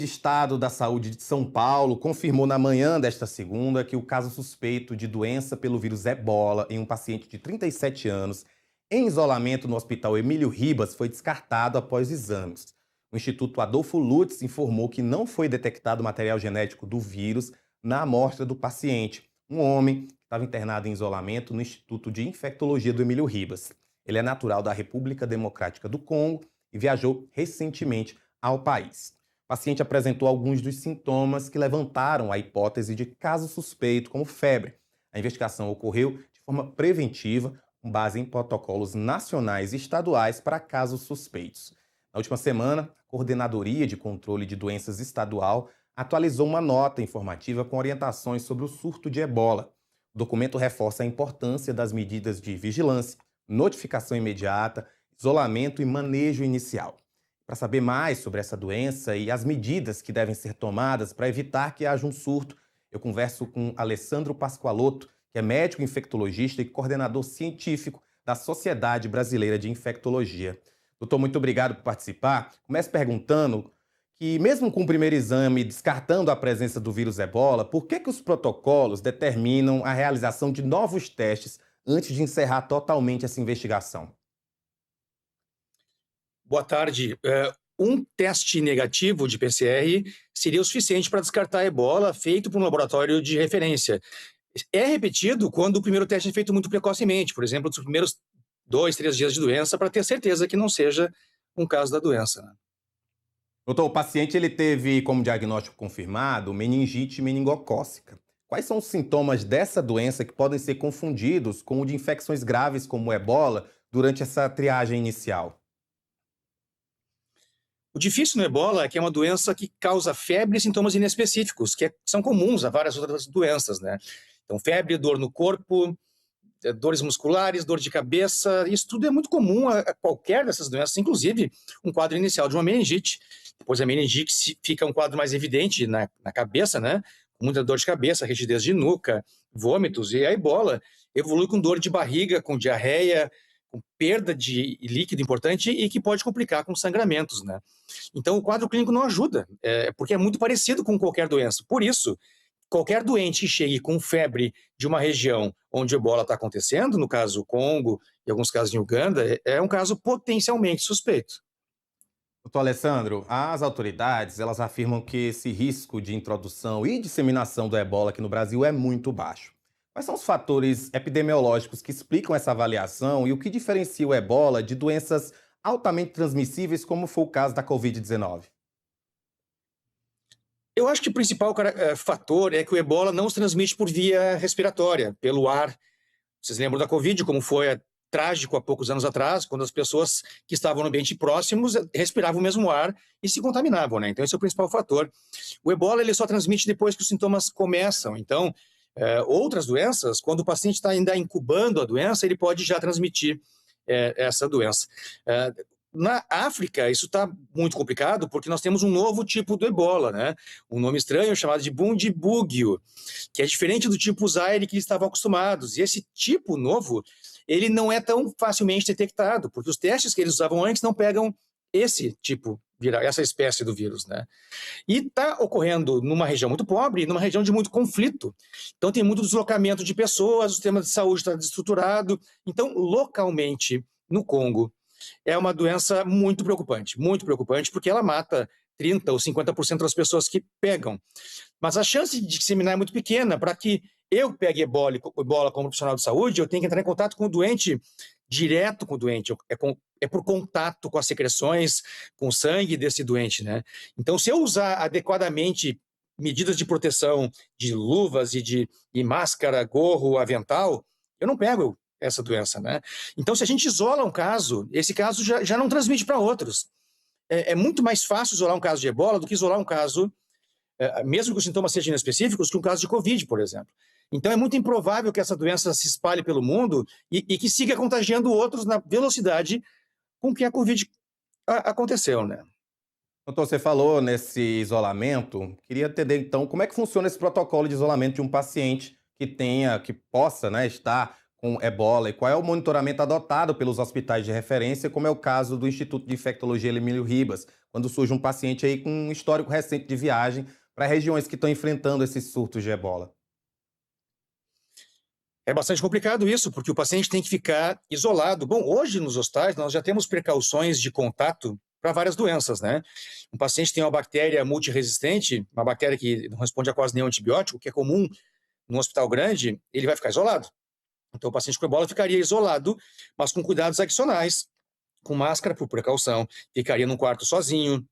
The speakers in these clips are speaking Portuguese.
O Estado da Saúde de São Paulo confirmou na manhã desta segunda que o caso suspeito de doença pelo vírus Ebola em um paciente de 37 anos em isolamento no Hospital Emílio Ribas foi descartado após exames. O Instituto Adolfo Lutz informou que não foi detectado material genético do vírus na amostra do paciente, um homem que estava internado em isolamento no Instituto de Infectologia do Emílio Ribas. Ele é natural da República Democrática do Congo e viajou recentemente ao país. O paciente apresentou alguns dos sintomas que levantaram a hipótese de caso suspeito, como febre. A investigação ocorreu de forma preventiva, com base em protocolos nacionais e estaduais para casos suspeitos. Na última semana, a Coordenadoria de Controle de Doenças Estadual atualizou uma nota informativa com orientações sobre o surto de ebola. O documento reforça a importância das medidas de vigilância, notificação imediata, isolamento e manejo inicial. Para saber mais sobre essa doença e as medidas que devem ser tomadas para evitar que haja um surto, eu converso com Alessandro Pascoalotto, que é médico infectologista e coordenador científico da Sociedade Brasileira de Infectologia. Doutor, muito obrigado por participar. Começo perguntando que, mesmo com o primeiro exame descartando a presença do vírus Ebola, por que os protocolos determinam a realização de novos testes antes de encerrar totalmente essa investigação? Boa tarde. Um teste negativo de PCR seria o suficiente para descartar a ebola feito por um laboratório de referência. É repetido quando o primeiro teste é feito muito precocemente, por exemplo, nos primeiros 2, 3 dias de doença, para ter certeza que não seja um caso da doença, né? Doutor, o paciente ele teve como diagnóstico confirmado meningite meningocócica. Quais são os sintomas dessa doença que podem ser confundidos com o de infecções graves como o ebola durante essa triagem inicial? O difícil no ebola é que é uma doença que causa febre e sintomas inespecíficos, que são comuns a várias outras doenças, né? Então, febre, dor no corpo, dores musculares, dor de cabeça, isso tudo é muito comum a qualquer dessas doenças, inclusive um quadro inicial de uma meningite. Depois a meningite fica um quadro mais evidente na cabeça, né? Com muita dor de cabeça, rigidez de nuca, vômitos, e a ebola evolui com dor de barriga, com diarreia, com perda de líquido importante e que pode complicar com sangramentos, né? Então o quadro clínico não ajuda, porque é muito parecido com qualquer doença. Por isso, qualquer doente que chegue com febre de uma região onde o ebola está acontecendo, no caso Congo e alguns casos em Uganda, é um caso potencialmente suspeito. Doutor Alessandro, as autoridades elas afirmam que esse risco de introdução e disseminação do ebola aqui no Brasil é muito baixo. Quais são os fatores epidemiológicos que explicam essa avaliação e o que diferencia o ebola de doenças altamente transmissíveis, como foi o caso da Covid-19? Eu acho que o principal fator é que o ebola não se transmite por via respiratória, pelo ar. Vocês lembram da Covid, como foi trágico há poucos anos atrás, quando as pessoas que estavam no ambiente próximos respiravam o mesmo ar e se contaminavam, né? Então esse é o principal fator. O ebola ele só transmite depois que os sintomas começam. Então, outras doenças, quando o paciente está ainda incubando a doença, ele pode já transmitir essa doença. Na África, isso está muito complicado, porque nós temos um novo tipo do ebola, né? Um nome estranho chamado de bundibugyo, que é diferente do tipo Zaire que eles estavam acostumados. E esse tipo novo, ele não é tão facilmente detectado, porque os testes que eles usavam antes não pegam esse tipo, essa espécie do vírus, né? E está ocorrendo numa região muito pobre e numa região de muito conflito. Então tem muito deslocamento de pessoas, o sistema de saúde está desestruturado. Então, localmente, no Congo, é uma doença muito preocupante, porque ela mata 30% ou 50% das pessoas que pegam. Mas a chance de disseminar é muito pequena. Para que eu pegue ebola como profissional de saúde, eu tenho que entrar em contato com o doente, direto com o doente. É por contato com as secreções, com o sangue desse doente, né? Então, se eu usar adequadamente medidas de proteção de luvas e máscara, gorro, avental, eu não pego essa doença, né? Então, se a gente isola um caso, esse caso já não transmite para outros. É muito mais fácil isolar um caso de ebola do que isolar um caso, mesmo que os sintomas sejam inespecíficos, que um caso de Covid, por exemplo. Então, é muito improvável que essa doença se espalhe pelo mundo e que siga contagiando outros na velocidade com que a Covid aconteceu, né? Doutor, você falou nesse isolamento. Queria entender, então, como é que funciona esse protocolo de isolamento de um paciente que possa, né, estar com ebola e qual é o monitoramento adotado pelos hospitais de referência, como é o caso do Instituto de Infectologia Emílio Ribas. quando surge um paciente aí com um histórico recente de viagem para regiões que estão enfrentando esses surtos de ebola? É bastante complicado isso, porque o paciente tem que ficar isolado. Bom, hoje nos hospitais nós já temos precauções de contato para várias doenças, né? Um paciente tem uma bactéria multiresistente, uma bactéria que não responde a quase nenhum antibiótico, que é comum num hospital grande, ele vai ficar isolado. Então o paciente com ebola ficaria isolado, mas com cuidados adicionais, com máscara por precaução, ficaria num quarto sozinho.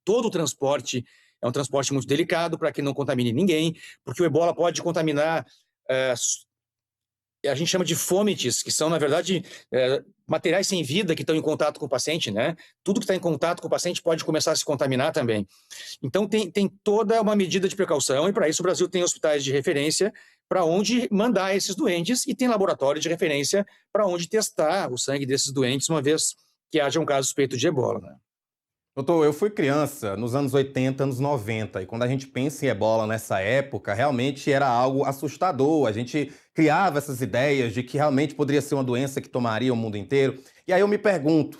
Todo o transporte é um transporte muito delicado para que não contamine ninguém, porque o ebola pode contaminar a gente chama de fomites, que são, na verdade, materiais sem vida que estão em contato com o paciente, né? Tudo que está em contato com o paciente pode começar a se contaminar também. Então, tem toda uma medida de precaução, e para isso o Brasil tem hospitais de referência para onde mandar esses doentes e tem laboratório de referência para onde testar o sangue desses doentes, uma vez que haja um caso suspeito de ebola, né? Doutor, eu fui criança nos anos 80, anos 90, e quando a gente pensa em ebola nessa época, realmente era algo assustador. A gente criava essas ideias de que realmente poderia ser uma doença que tomaria o mundo inteiro. E aí eu me pergunto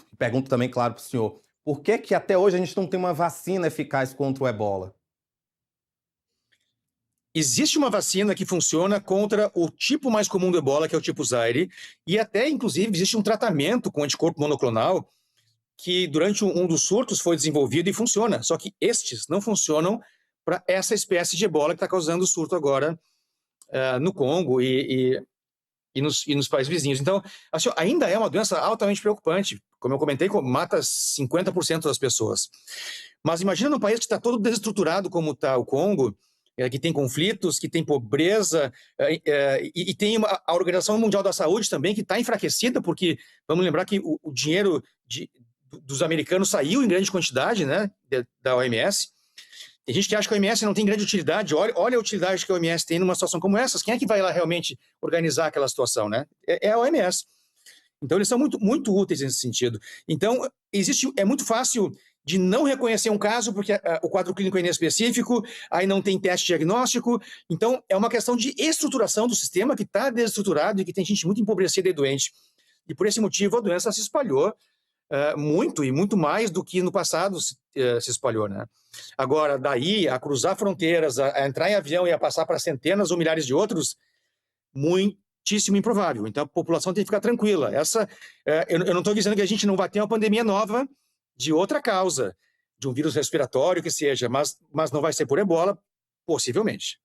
também, claro, para o senhor, por que que até hoje a gente não tem uma vacina eficaz contra o ebola? Existe uma vacina que funciona contra o tipo mais comum do ebola, que é o tipo Zaire, e até, inclusive, existe um tratamento com anticorpo monoclonal que durante um dos surtos foi desenvolvido e funciona, só que estes não funcionam para essa espécie de ebola que está causando o surto agora no Congo e nos países vizinhos. Então, assim, ainda é uma doença altamente preocupante. Como eu comentei, mata 50% das pessoas. Mas imagina num país que está todo desestruturado como está o Congo, que tem conflitos, que tem pobreza, e tem a Organização Mundial da Saúde também, que está enfraquecida, porque vamos lembrar que o dinheiro dos americanos saiu em grande quantidade, né, da OMS. Tem gente que acha que a OMS não tem grande utilidade. Olha a utilidade que a OMS tem numa situação como essa. Quem é que vai lá realmente organizar aquela situação, né? É a OMS. Então, eles são muito, muito úteis nesse sentido. Então, é muito fácil de não reconhecer um caso porque o quadro clínico é inespecífico, aí não tem teste diagnóstico. Então, é uma questão de estruturação do sistema que está desestruturado e que tem gente muito empobrecida e doente. E por esse motivo, a doença se espalhou muito, e muito mais do que no passado se espalhou, né? Agora, daí a cruzar fronteiras, a entrar em avião e a passar para centenas ou milhares de outros, muitíssimo improvável. Então, a população tem que ficar tranquila. Eu não estou dizendo que a gente não vai ter uma pandemia nova de outra causa, de um vírus respiratório que seja, mas não vai ser por ebola, possivelmente.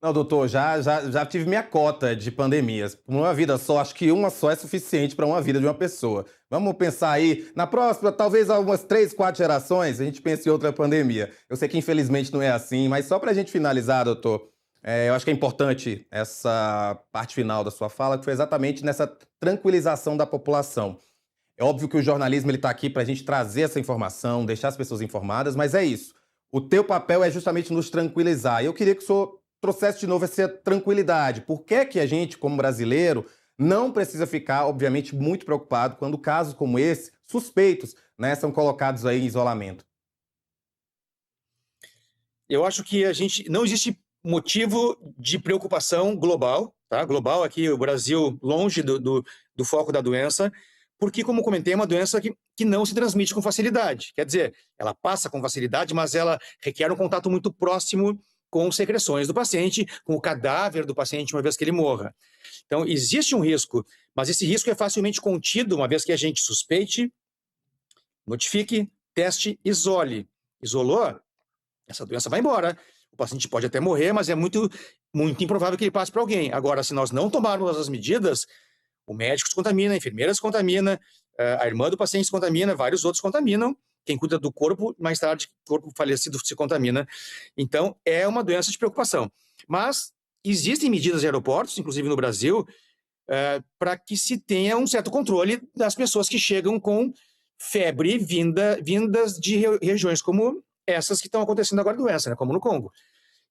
Não, doutor, já tive minha cota de pandemias. Uma vida só, acho que uma só é suficiente para uma vida de uma pessoa. Vamos pensar aí, na próxima, talvez algumas 3, 4 gerações, a gente pense em outra pandemia. Eu sei que infelizmente não é assim, mas só para a gente finalizar, doutor, eu acho que é importante essa parte final da sua fala, que foi exatamente nessa tranquilização da população. É óbvio que o jornalismo está aqui para a gente trazer essa informação, deixar as pessoas informadas, mas é isso. O teu papel é justamente nos tranquilizar. E eu queria que o senhor trouxesse de novo essa tranquilidade. Por que que a gente, como brasileiro, não precisa ficar, obviamente, muito preocupado quando casos como esse, suspeitos, né, são colocados aí em isolamento? Eu acho que não existe motivo de preocupação global, tá? Global aqui, o Brasil longe do foco da doença, porque, como comentei, é uma doença que não se transmite com facilidade. Quer dizer, ela passa com facilidade, mas ela requer um contato muito próximo com secreções do paciente, com o cadáver do paciente, uma vez que ele morra. Então, existe um risco, mas esse risco é facilmente contido, uma vez que a gente suspeite, notifique, teste, isole. Isolou, essa doença vai embora. O paciente pode até morrer, mas é muito, muito improvável que ele passe para alguém. Agora, se nós não tomarmos as medidas, o médico se contamina, a enfermeira se contamina, a irmã do paciente se contamina, vários outros contaminam. Quem cuida do corpo, mais tarde, o corpo falecido se contamina. Então, é uma doença de preocupação. Mas existem medidas em aeroportos, inclusive no Brasil, para que se tenha um certo controle das pessoas que chegam com febre vindas de regiões como essas que estão acontecendo agora, doença, né? Como no Congo.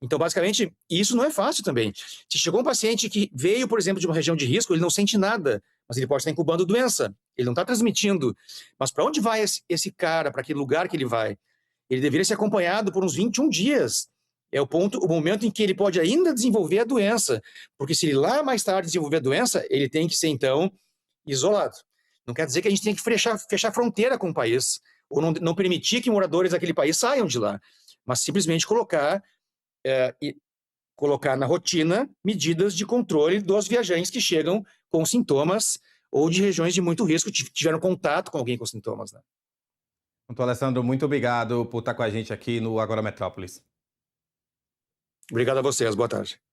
Então, basicamente, isso não é fácil também. Se chegou um paciente que veio, por exemplo, de uma região de risco, ele não sente nada, mas ele pode estar incubando doença, ele não está transmitindo. Mas para onde vai esse cara, para que lugar que ele vai? Ele deveria ser acompanhado por uns 21 dias. É o momento em que ele pode ainda desenvolver a doença, porque se ele lá mais tarde desenvolver a doença, ele tem que ser, então, isolado. Não quer dizer que a gente tem que fechar fronteira com o país, ou não permitir que moradores daquele país saiam de lá, mas simplesmente colocar na rotina medidas de controle dos viajantes que chegam com sintomas ou de regiões de muito risco, tiveram contato com alguém com sintomas, né? Doutor Alessandro, muito obrigado por estar com a gente aqui no Agora Metrópolis. Obrigado a vocês, boa tarde.